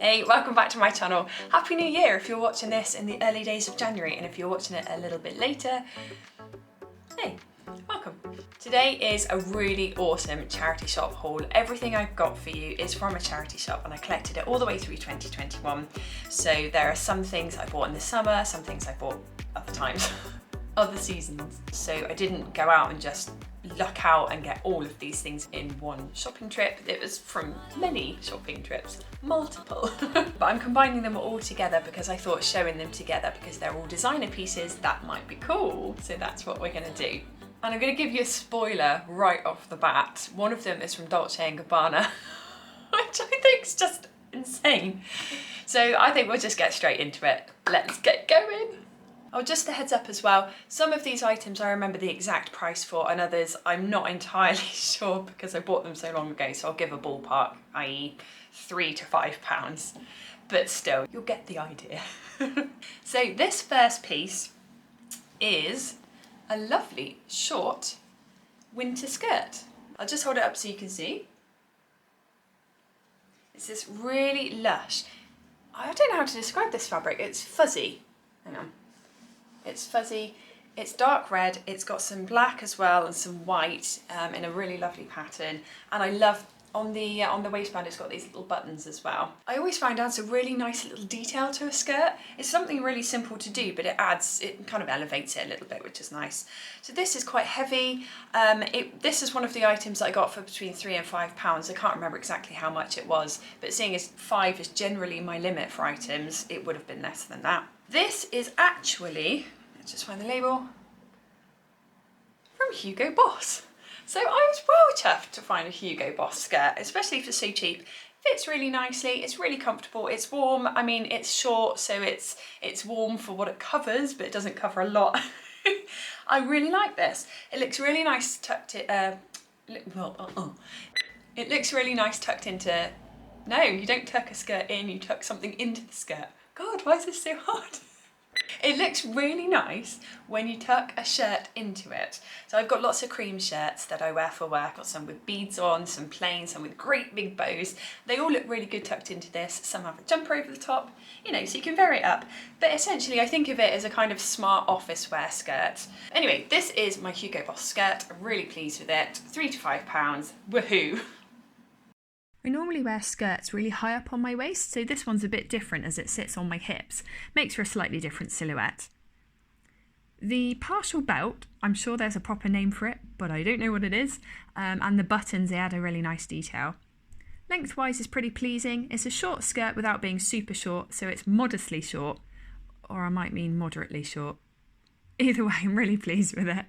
Hey, welcome back to my channel. Happy New Year if you're watching this in the early days of January, and if you're watching it a little bit later, hey, welcome. Today is a really awesome charity shop haul. Everything I've got for you is from a charity shop and I collected it all the way through 2021. So there are some things I bought in the summer, some things I bought other times, other seasons. So I didn't go out and just luck out and get all of these things in one shopping trip. It was from many shopping trips, multiple. But I'm combining them all together because I thought showing them together, because they're all designer pieces, that might be cool. So that's what we're gonna do. And I'm gonna give you a spoiler right off the bat. One of them is from Dolce and Gabbana, which I think is just insane. So I think we'll just get straight into it. Let's get going. Oh, just a heads up as well, some of these items I remember the exact price for, and others I'm not entirely sure because I bought them so long ago, so I'll give a ballpark, i.e. £3 to £5, but still, you'll get the idea. So this first piece is a lovely short winter skirt. I'll just hold it up so you can see. It's this really lush, I don't know how to describe this fabric, it's fuzzy. Hang on. It's fuzzy, it's dark red, it's got some black as well and some white in a really lovely pattern. And I love on the waistband it's got these little buttons as well. I always find adds a really nice little detail to a skirt. It's something really simple to do, but it kind of elevates it a little bit, which is nice. So this is quite heavy. This is one of the items that I got for between £3 and £5. I can't remember exactly how much it was, but seeing as £5 is generally my limit for items, it would have been less than that. This is actually, let's just find the label, from Hugo Boss. So I was well chuffed to find a Hugo Boss skirt, especially for so cheap. Fits really nicely, it's really comfortable, it's warm. I mean, it's short, so it's warm for what it covers, but it doesn't cover a lot. I really like this. It looks really nice tucked in, it looks really nice tucked into, no, you don't tuck a skirt in, you tuck something into the skirt. God, why is this so hard? It looks really nice when you tuck a shirt into it. So I've got lots of cream shirts that I wear for work. I've got some with beads on, some plain, some with great big bows. They all look really good tucked into this. Some have a jumper over the top, you know, so you can vary it up. But essentially I think of it as a kind of smart office wear skirt. Anyway, this is my Hugo Boss skirt. I'm really pleased with it. £3 to £5, woohoo. I normally wear skirts really high up on my waist, so this one's a bit different as it sits on my hips. Makes for a slightly different silhouette. The partial belt, I'm sure there's a proper name for it, but I don't know what it is. And the buttons, they add a really nice detail. Lengthwise is pretty pleasing. It's a short skirt without being super short, so it's modestly short, or I might mean moderately short. Either way, I'm really pleased with it.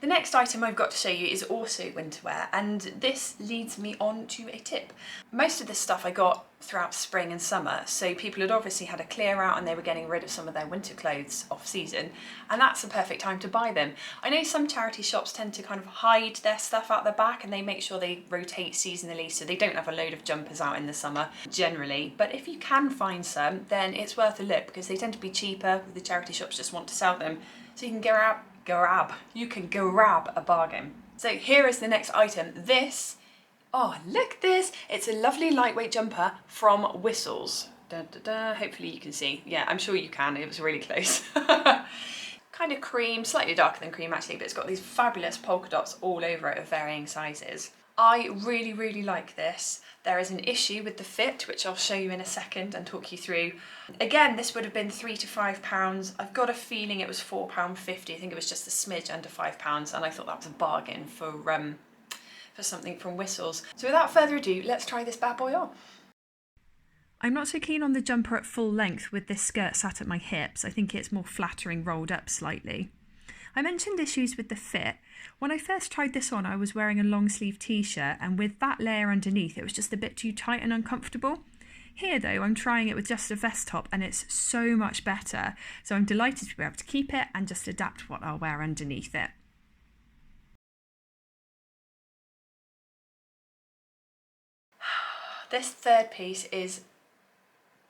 The next item I've got to show you is also winter wear, and this leads me on to a tip. Most of this stuff I got throughout spring and summer, so people had obviously had a clear out and they were getting rid of some of their winter clothes off season, and that's the perfect time to buy them. I know some charity shops tend to kind of hide their stuff out the back and they make sure they rotate seasonally so they don't have a load of jumpers out in the summer generally, but if you can find some, then it's worth a look because they tend to be cheaper. The charity shops just want to sell them, so you can you can grab a bargain. So here is the next item. This, oh look at this, it's a lovely lightweight jumper from Whistles. Da, da, da. Hopefully you can see. Yeah, I'm sure you can, it was really close. Kind of cream, slightly darker than cream actually, but it's got these fabulous polka dots all over it of varying sizes. I really, really like this. There is an issue with the fit, which I'll show you in a second and talk you through. Again, this would have been £3 to £5. I've got a feeling it was £4.50. I think it was just a smidge under £5, and I thought that was a bargain for something from Whistles. So without further ado, let's try this bad boy on. I'm not so keen on the jumper at full length with this skirt sat at my hips. I think it's more flattering rolled up slightly. I mentioned issues with the fit. When I first tried this on, I was wearing a long sleeve t-shirt, and with that layer underneath, it was just a bit too tight and uncomfortable. Here though, I'm trying it with just a vest top and it's so much better. So I'm delighted to be able to keep it and just adapt what I'll wear underneath it. This third piece is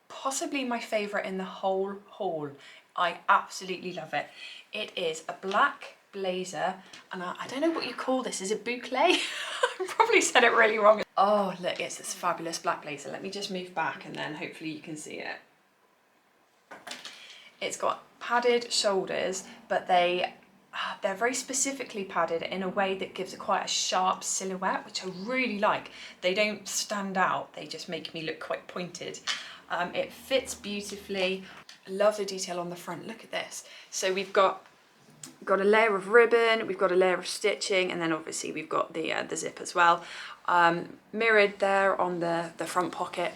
possibly my favourite in the whole haul. I absolutely love it. It is a black blazer, and I don't know what you call this. Is it boucle? I probably said it really wrong. Oh, look, it's this fabulous black blazer. Let me just move back and then hopefully you can see it. It's got padded shoulders, but they're very specifically padded in a way that gives it quite a sharp silhouette, which I really like. They don't stand out, they just make me look quite pointed. It fits beautifully. I love the detail on the front. Look at this. So we've got a layer of ribbon, we've got a layer of stitching, and then obviously we've got the zip as well. Mirrored there on the front pocket.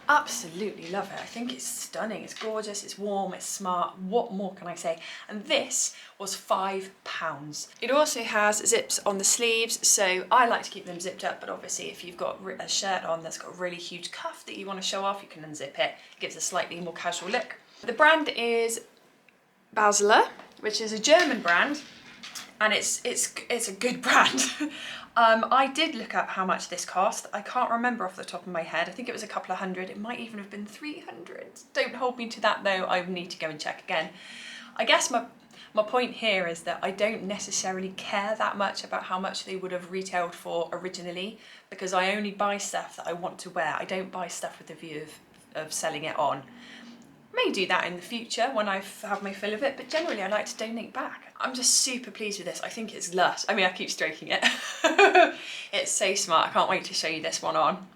Absolutely love it. I think it's stunning, it's gorgeous, it's warm, it's smart. What more can I say? And this was £5. It also has zips on the sleeves, so I like to keep them zipped up, but obviously if you've got a shirt on that's got a really huge cuff that you want to show off, you can unzip it. It gives a slightly more casual look. The brand is Basler, which is a German brand, and it's a good brand. I did look up how much this cost. I can't remember off the top of my head. I think it was a couple of hundred. It might even have been 300. Don't hold me to that though. I need to go and check again. I guess my point here is that I don't necessarily care that much about how much they would have retailed for originally, because I only buy stuff that I want to wear. I don't buy stuff with the view of selling it on. May do that in the future when I've had my fill of it, but generally I like to donate back. I'm just super pleased with this. I think it's lush. I mean, I keep stroking it. It's so smart. I can't wait to show you this one on.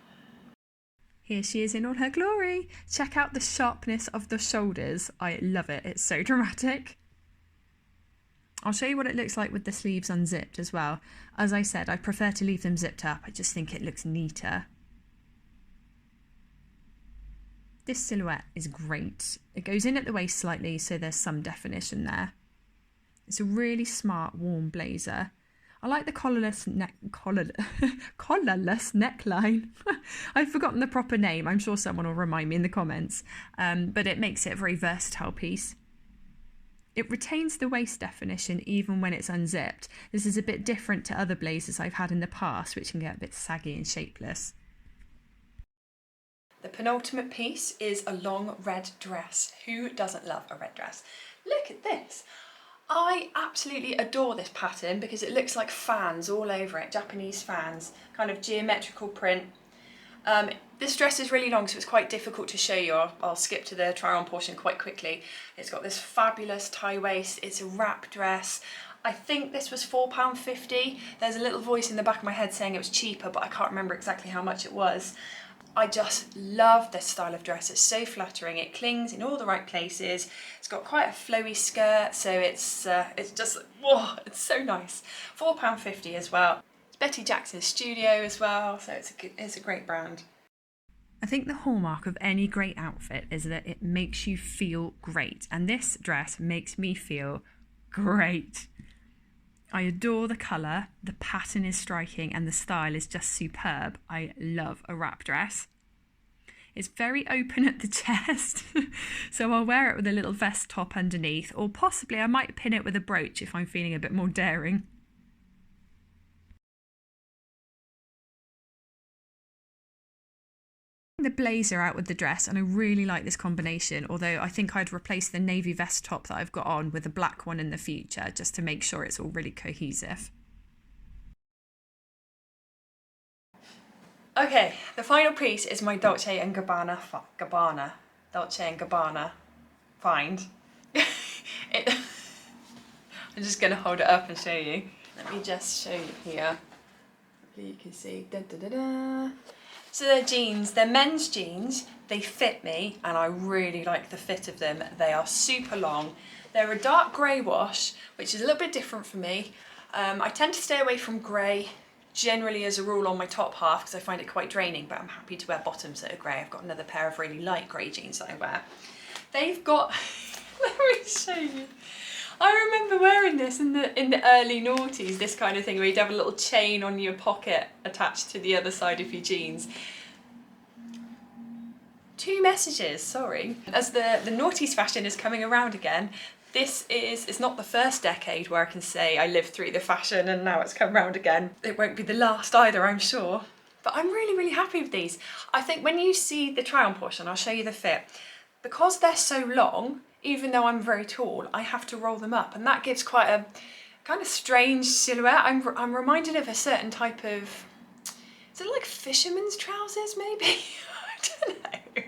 Here she is in all her glory. Check out the sharpness of the shoulders. I love it. It's so dramatic. I'll show you what it looks like with the sleeves unzipped as well. As I said, I prefer to leave them zipped up. I just think it looks neater. This silhouette is great. It goes in at the waist slightly, so there's some definition there. It's a really smart, warm blazer. I like the collarless neckline. I've forgotten the proper name. I'm sure someone will remind me in the comments. But it makes it a very versatile piece. It retains the waist definition even when it's unzipped. This is a bit different to other blazers I've had in the past, which can get a bit saggy and shapeless. The penultimate piece is a long red dress. Who doesn't love a red dress? Look at this. I absolutely adore this pattern because it looks like fans all over it, Japanese fans, kind of geometrical print. This dress is really long, so it's quite difficult to show you. I'll skip to the try on portion quite quickly. It's got this fabulous tie waist. It's a wrap dress. I think this was £4.50. There's a little voice in the back of my head saying it was cheaper, but I can't remember exactly how much it was. I just love this style of dress. It's so flattering. It clings in all the right places. It's got quite a flowy skirt, so it's just, whoa, it's so nice. £4.50 as well. It's Betty Jackson's studio as well, so it's a great brand. I think the hallmark of any great outfit is that it makes you feel great, and this dress makes me feel great. I adore the colour, the pattern is striking, and the style is just superb. I love a wrap dress. It's very open at the chest, so I'll wear it with a little vest top underneath, or possibly I might pin it with a brooch if I'm feeling a bit more daring. The blazer out with the dress, and I really like this combination, although I think I'd replace the navy vest top that I've got on with a black one in the future just to make sure it's all really cohesive. Okay, the final piece is my Dolce and Gabbana find. I'm just going to hold it up and show you. Let me just show you here. Hopefully you can see. Da, da, da, da. So they're jeans, they're men's jeans, they fit me and I really like the fit of them. They are super long. They're a dark grey wash, which is a little bit different for me. I tend to stay away from grey generally as a rule on my top half because I find it quite draining, but I'm happy to wear bottoms that are grey. I've got another pair of really light grey jeans that I wear. They've got, let me show you. I remember wearing this in the early noughties, this kind of thing where you'd have a little chain on your pocket attached to the other side of your jeans. Two messages, sorry. As the noughties fashion is coming around again, it's not the first decade where I can say I lived through the fashion and now it's come round again. It won't be the last either, I'm sure. But I'm really, really happy with these. I think when you see the try on portion, I'll show you the fit. Because they're so long, even though I'm very tall, I have to roll them up, and that gives quite kind of strange silhouette. I'm reminded of a certain type of, is it like fisherman's trousers maybe? I don't know.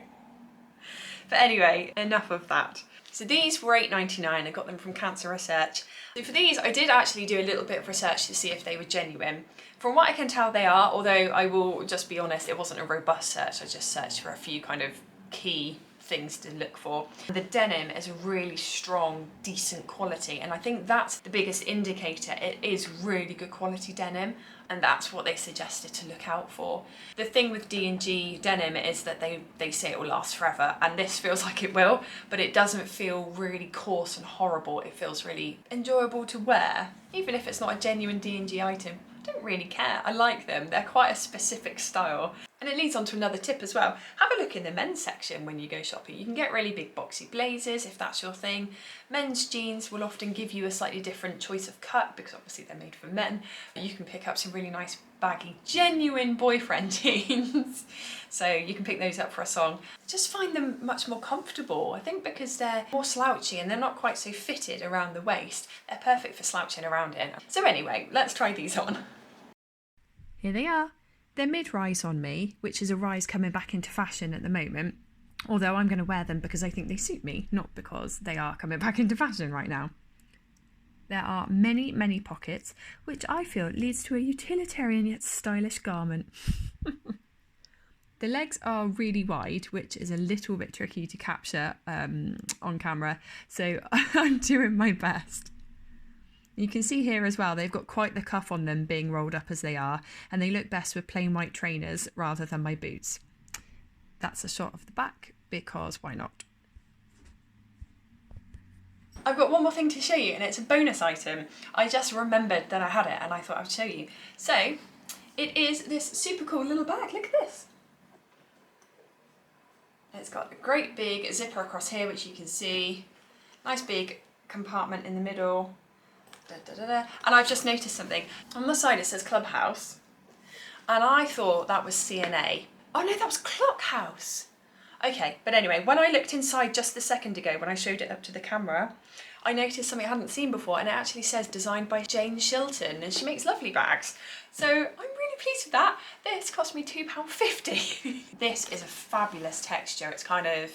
But anyway, enough of that. So these were £8.99, I got them from Cancer Research. So for these, I did actually do a little bit of research to see if they were genuine. From what I can tell, they are, although I will just be honest, it wasn't a robust search. I just searched for a few kind of key things to look for. The denim is a really strong, decent quality, and I think that's the biggest indicator. It is really good quality denim, and that's what they suggested to look out for. The thing with D&G denim is that they say it will last forever, and this feels like it will, but it doesn't feel really coarse and horrible. It feels really enjoyable to wear, even if it's not a genuine D&G item. I don't really care. I like them. They're quite a specific style. And it leads on to another tip as well. Have a look in the men's section when you go shopping. You can get really big boxy blazers if that's your thing. Men's jeans will often give you a slightly different choice of cut because obviously they're made for men. You can pick up some really nice baggy, genuine boyfriend jeans. So you can pick those up for a song. Just find them much more comfortable. I think because they're more slouchy and they're not quite so fitted around the waist, they're perfect for slouching around in. So anyway, let's try these on. Here they are. They're mid-rise on me, which is a rise coming back into fashion at the moment. Although I'm going to wear them because I think they suit me, not because they are coming back into fashion right now. There are many, many pockets, which I feel leads to a utilitarian yet stylish garment. The legs are really wide, which is a little bit tricky to capture on camera, so I'm doing my best. You can see here as well, they've got quite the cuff on them being rolled up as they are, and they look best with plain white trainers rather than my boots. That's a shot of the back, because why not? I've got one more thing to show you, and it's a bonus item. I just remembered that I had it and I thought I'd show you. So, it is this super cool little bag, look at this. It's got a great big zipper across here, which you can see. Nice big compartment in the middle. And I've just noticed something. On the side it says Clubhouse, and I thought that was CNA. Oh no, that was Clockhouse. Okay, but anyway, when I looked inside just a second ago, when I showed it up to the camera, I noticed something I hadn't seen before, and it actually says designed by Jane Shilton, and she makes lovely bags. So I'm really pleased with that. This cost me £2.50. This is a fabulous texture. It's kind of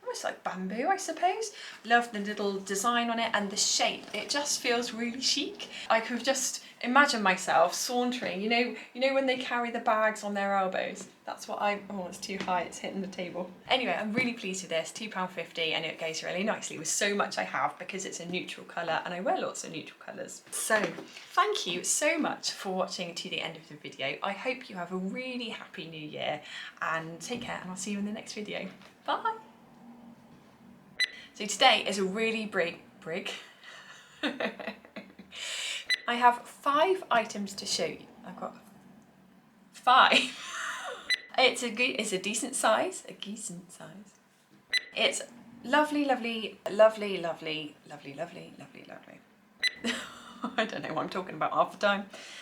almost like bamboo, I suppose. Love the little design on it and the shape. It just feels really chic. I could just imagine myself sauntering, you know when they carry the bags on their elbows? That's what oh, it's too high, it's hitting the table. Anyway, I'm really pleased with this, £2.50, and it goes really nicely with so much I have because it's a neutral colour and I wear lots of neutral colours. So, thank you so much for watching to the end of the video. I hope you have a really happy new year, and take care, and I'll see you in the next video. Bye! So today is a really big I have 5 items to show you. I've got 5. It's a decent size, It's lovely. I don't know what I'm talking about half the time.